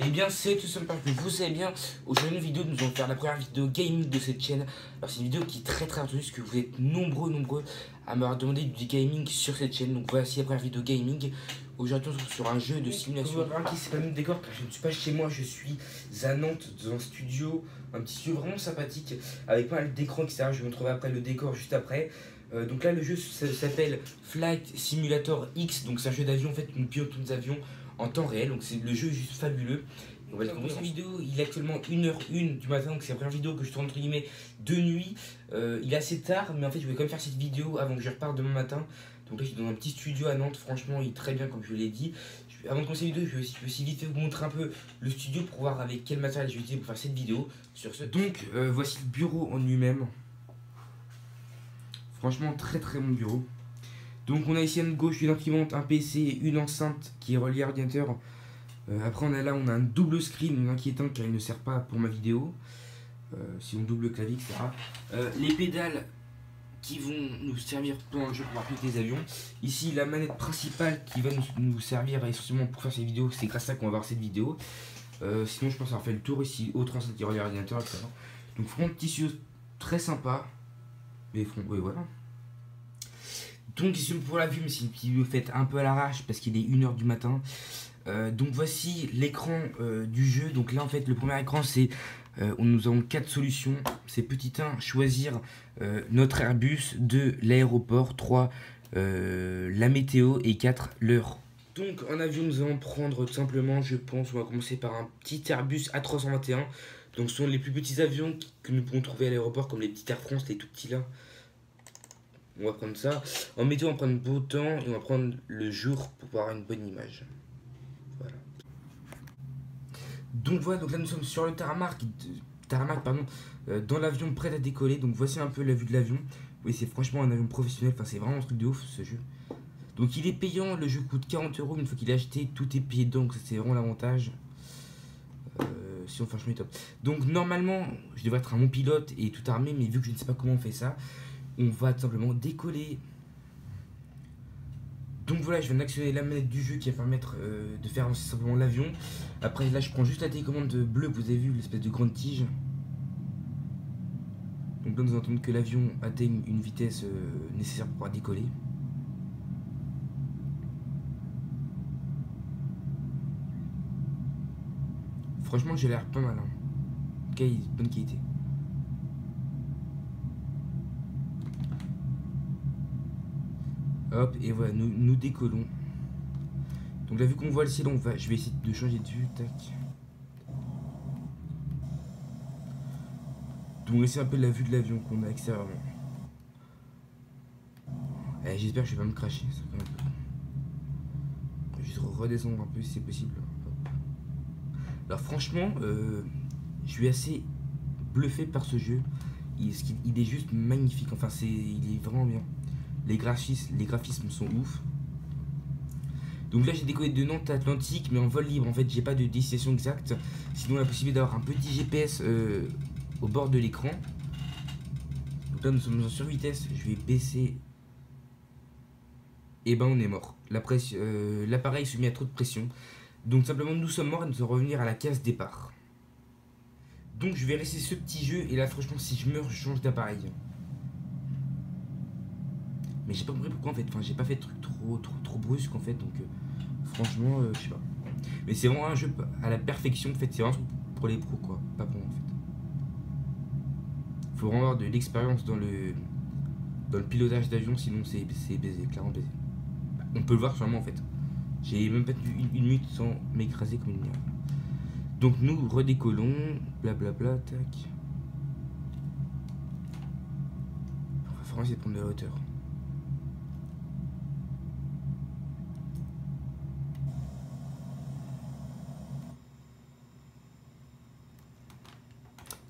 Eh bien c'est tout simplement que vous savez bien, aujourd'hui une vidéo, nous allons faire la première vidéo gaming de cette chaîne. Alors c'est une vidéo qui est très attendue parce que vous êtes nombreux à me demander du gaming sur cette chaîne. Donc voici la première vidéo gaming. Aujourd'hui on se retrouve sur un jeu de simulation. Vous remarquez, c'est pas le même décor car je ne suis pas chez moi, je suis à Nantes dans un studio, un petit studio vraiment sympathique avec pas mal d'écrans etc. Je vais vous montrer après le décor juste après. Donc là le jeu s'appelle Flight Simulator X, donc c'est un jeu d'avion en fait, nous pilotons des avions en temps réel, donc le jeu est juste fabuleux. On va commencer la vidéo, il est actuellement 1h01 du matin, donc c'est la première vidéo que je tourne entre guillemets de nuit. Il est assez tard, mais en fait je voulais quand même faire cette vidéo avant que je reparte demain matin. Donc là je suis dans un petit studio à Nantes, franchement il est très bien comme je l'ai dit. Avant de commencer la vidéo, je vais aussi vite vous montrer un peu le studio pour voir avec quel matériel je vais utiliser pour faire cette vidéo. Sur ce. Donc voici le bureau en lui-même. Franchement très bon bureau. Donc on a ici à notre gauche une imprimante, un PC, une enceinte qui est reliée à l'ordinateur. Après on a un double screen inquiétant car il ne sert pas pour ma vidéo. Si on double clavier etc. Les pédales qui vont nous servir pendant le jeu pour appuyer les avions. Ici la manette principale qui va nous servir essentiellement pour faire cette vidéo. C'est grâce à ça qu'on va voir cette vidéo. Sinon je pense avoir fait le tour ici. Autre enceinte qui est reliée à l'ordinateur etc. Donc vraiment petit studio très sympa. Mais oui, voilà. Donc ici pour la vue, mais c'est une vidéo faite un peu à l'arrache parce qu'il est 1h du matin. Donc voici l'écran du jeu. Donc là en fait le premier écran c'est nous avons 4 solutions. C'est petit 1, choisir notre Airbus, 2, l'aéroport, 3, la météo et 4, l'heure. Donc en avion nous allons prendre tout simplement, je pense, on va commencer par un petit Airbus A321. Donc ce sont les plus petits avions que nous pouvons trouver à l'aéroport, comme les petits Air France, les tout petits là. On va prendre ça. En météo, on va prendre beau temps et on va prendre le jour pour avoir une bonne image. Voilà. Donc voilà, donc là nous sommes sur le tarmac dans l'avion prêt à décoller. Donc voici un peu la vue de l'avion. Oui, c'est franchement un avion professionnel. Enfin, c'est vraiment un truc de ouf ce jeu. Donc il est payant. Le jeu coûte 40 €. Une fois qu'il est acheté, tout est payé. Donc c'est vraiment l'avantage. Sinon, franchement, il est top. Donc normalement, je devrais être un bon pilote et tout armé. Mais vu que je ne sais pas comment on fait ça, on va tout simplement décoller. Donc voilà, je viens d'actionner la manette du jeu qui va permettre de faire avancer simplement l'avion. Après là je prends juste la télécommande bleue, vous avez vu l'espèce de grande tige. Donc là nous entendons que l'avion atteigne une vitesse nécessaire pour pouvoir décoller. Franchement j'ai l'air pas mal hein. Bonne qualité. Hop, et voilà, nous décollons. Donc là, vu qu'on voit le ciel, je vais essayer de changer de vue. Tac. Donc c'est un peu la vue de l'avion qu'on a extérieurement. J'espère que je vais pas me cracher. Je vais redescendre un peu si c'est possible. Hop. Alors franchement, je suis assez bluffé par ce jeu. Il est juste magnifique. Enfin, il est vraiment bien. Les graphismes sont ouf. Donc là j'ai décollé de Nantes à Atlantique mais en vol libre. En fait j'ai pas de destination exacte. Sinon la possibilité d'avoir un petit GPS au bord de l'écran. Donc là nous sommes en survitesse. Je vais baisser. Et ben on est mort. L'appareil se met à trop de pression. Donc simplement nous sommes morts et nous allons revenir à la case départ. Donc je vais laisser ce petit jeu. Et là franchement si je meurs je change d'appareil. Mais j'ai pas compris pourquoi en fait, enfin j'ai pas fait de truc trop brusque en fait, donc franchement je sais pas. Mais c'est vraiment un jeu à la perfection en fait, c'est vraiment un truc pour les pros quoi, pas pour moi en fait. Faut vraiment avoir de l'expérience dans le pilotage d'avion, sinon c'est baisé, clairement baisé. On peut le voir sûrement en fait. J'ai même pas tenu une minute sans m'écraser comme une merde. Donc nous redécollons, blablabla, tac. On va vraiment essayer de prendre de la hauteur.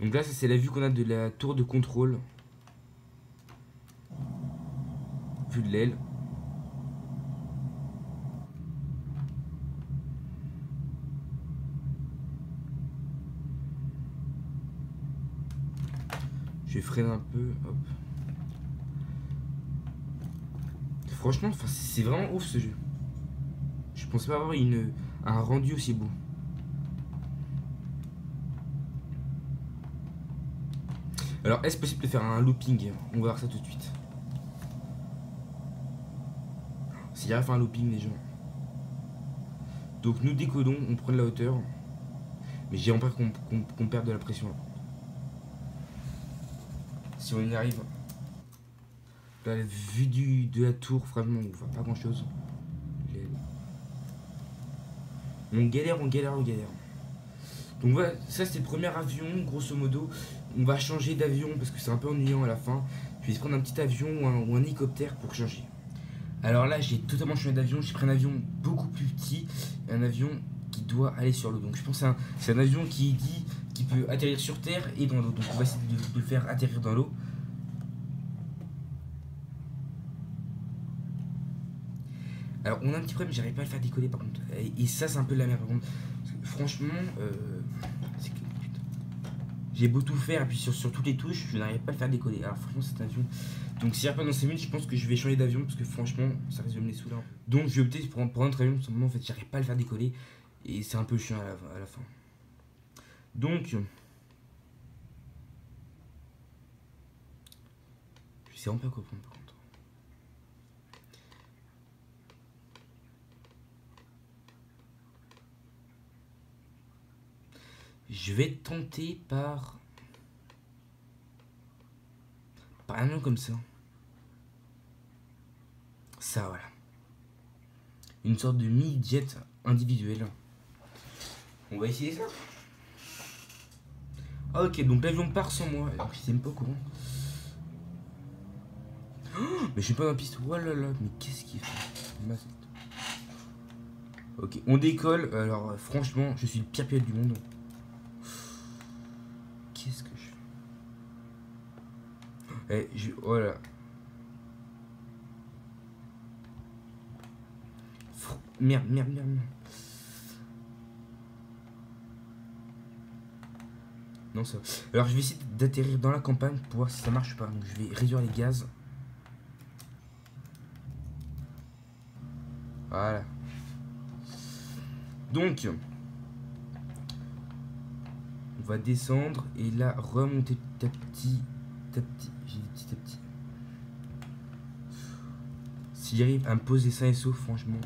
Donc là, ça c'est la vue qu'on a de la tour de contrôle. Vue de l'aile. Je vais freiner un peu. Hop. Franchement, c'est vraiment ouf ce jeu. Je pensais pas avoir un rendu aussi beau. Alors, est-ce possible de faire un looping? On va voir ça tout de suite. S'il y a faire un looping, les gens. Donc, nous décollons, on prend de la hauteur. Mais j'ai peur qu'on perde de la pression. Si on y arrive. Là, la vue de la tour, vraiment, on voit pas grand chose. On galère. Donc voilà, ça c'est le premier avion, grosso modo. On va changer d'avion parce que c'est un peu ennuyant à la fin. Je vais prendre un petit avion ou un hélicoptère pour changer. Alors là, j'ai totalement changé d'avion. J'ai pris un avion beaucoup plus petit. Un avion qui doit aller sur l'eau. Donc je pense que c'est un avion qui peut atterrir sur terre et dans l'eau. Donc on va essayer de le faire atterrir dans l'eau. Alors on a un petit problème, j'arrive pas à le faire décoller par contre. Et ça c'est un peu de la merde par contre. Franchement, j'ai beau tout faire, et puis sur toutes les touches, je n'arrive pas à le faire décoller. Alors franchement cet avion... Donc si j'arrive pas dans 5 minutes, je pense que je vais changer d'avion, parce que franchement, ça risque de me les saouler. Donc je vais opter pour un autre avion, tout simplement, en fait, j'arrive pas à le faire décoller, et c'est un peu chiant à la fin. Donc... Je sais vraiment pas quoi prendre par contre. Je vais tenter par un nom comme ça. Ça, voilà. Une sorte de mini-jet individuel. On va essayer ça. Ah ok, donc l'avion part sans moi. Alors j'étais même pas au courant. Oh, mais je suis pas dans la piste. Oh là là, mais qu'est-ce qu'il fait? Ok, on décolle. Alors franchement, je suis le pire pilote du monde. Qu'est-ce que je fais? Voilà. Merde. Non, ça va. Alors je vais essayer d'atterrir dans la campagne pour voir si ça marche ou pas. Donc je vais réduire les gaz. Voilà. Donc on va descendre et là remonter petit à petit. J'ai dit petit à petit. Si j'arrive à me poser sain et sauf, franchement.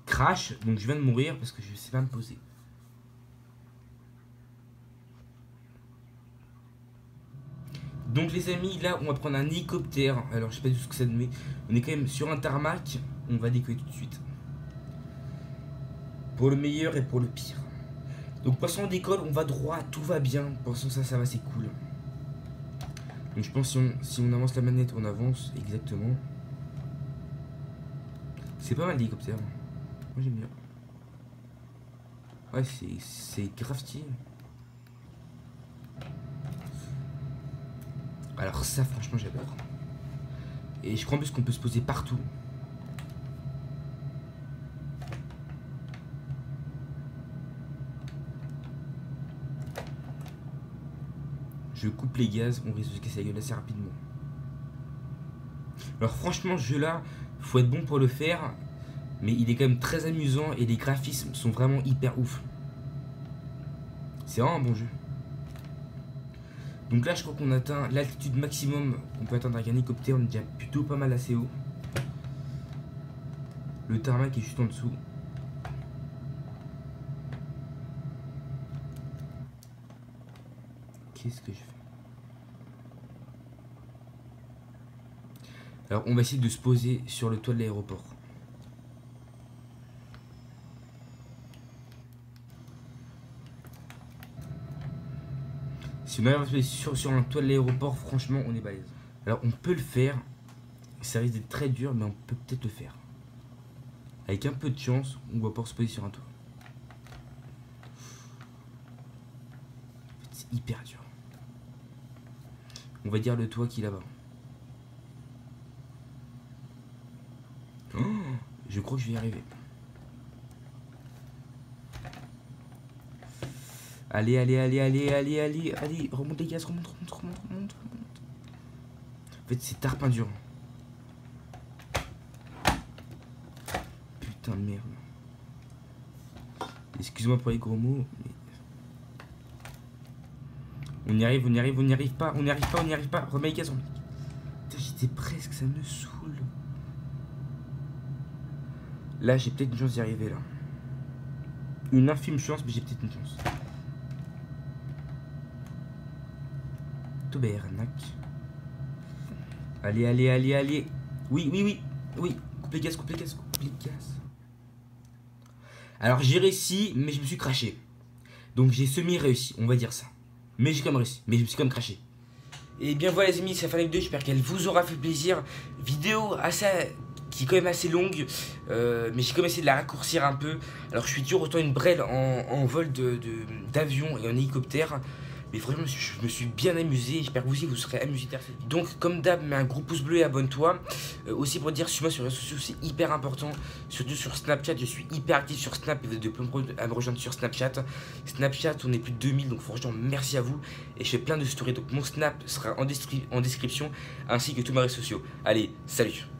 Crash, donc je viens de mourir parce que je sais pas me poser. Donc les amis, là on va prendre un hélicoptère. Alors je sais pas du tout ce que ça donne. On est quand même sur un tarmac. On va décoller tout de suite. Pour le meilleur et pour le pire. Donc passons on décolle, on va droit, tout va bien. Pensons ça va, c'est cool. Donc je pense si on avance la manette, on avance exactement. C'est pas mal l'hélicoptère. Moi j'aime bien. Ouais, c'est grave stylé. Alors ça franchement j'adore. Et je crois en plus qu'on peut se poser partout. Je coupe les gaz, on risque de se casser la gueule assez rapidement. Alors franchement ce jeu là, faut être bon pour le faire. Mais il est quand même très amusant et les graphismes sont vraiment hyper ouf. C'est vraiment un bon jeu. Donc là je crois qu'on atteint l'altitude maximum qu'on peut atteindre avec un hélicoptère. On est déjà plutôt pas mal assez haut. Le tarmac est juste en dessous. Qu'est-ce que je fais? Alors on va essayer de se poser sur le toit de l'aéroport. Si on arrive à se poser sur un toit de l'aéroport, franchement on est balèze. Alors on peut le faire. Ça risque d'être très dur, mais on peut peut-être le faire. Avec un peu de chance, on va pouvoir se poser sur un toit. En fait, c'est hyper dur. On va dire le toit qui est là-bas. Oh, je crois que je vais y arriver. Allez, remonte les gaz, remonte. En fait, c'est tarpin dur. Putain de merde. Excuse-moi pour les gros mots, mais... On y arrive, on y arrive, on n'y arrive pas, on n'y arrive pas, on n'y arrive pas. Remake à zombie. Putain, j'étais presque, ça me saoule. Là, j'ai peut-être une chance d'y arriver, là. Une infime chance, mais j'ai peut-être une chance. Tabernac. Allez, allez, allez, allez. Oui, oui, oui. Oui. Coupe les gaz, coupe les gaz, coupe les gaz. Alors, j'ai réussi, mais je me suis craché. Donc, j'ai semi-réussi, on va dire ça. Mais j'ai quand même réussi. Mais je me suis quand même craché. Et bien voilà les amis, c'est la fin de la vidéo, j'espère qu'elle vous aura fait plaisir. Vidéo qui est quand même assez longue, mais j'ai quand même essayé de la raccourcir un peu. Alors je suis dur autant une brêle en vol d'avion et en hélicoptère. Mais franchement, je me suis bien amusé. J'espère que vous aussi vous serez amusé. Donc, comme d'hab, mets un gros pouce bleu et abonne-toi. Aussi pour dire, suis-moi sur les réseaux sociaux, c'est hyper important. Surtout sur Snapchat, je suis hyper actif sur Snap. Et vous êtes de plus nombreux à me rejoindre sur Snapchat. Snapchat, on est plus de 2000, donc franchement, merci à vous. Et je fais plein de stories. Donc, mon Snap sera en description, ainsi que tous mes réseaux sociaux. Allez, salut!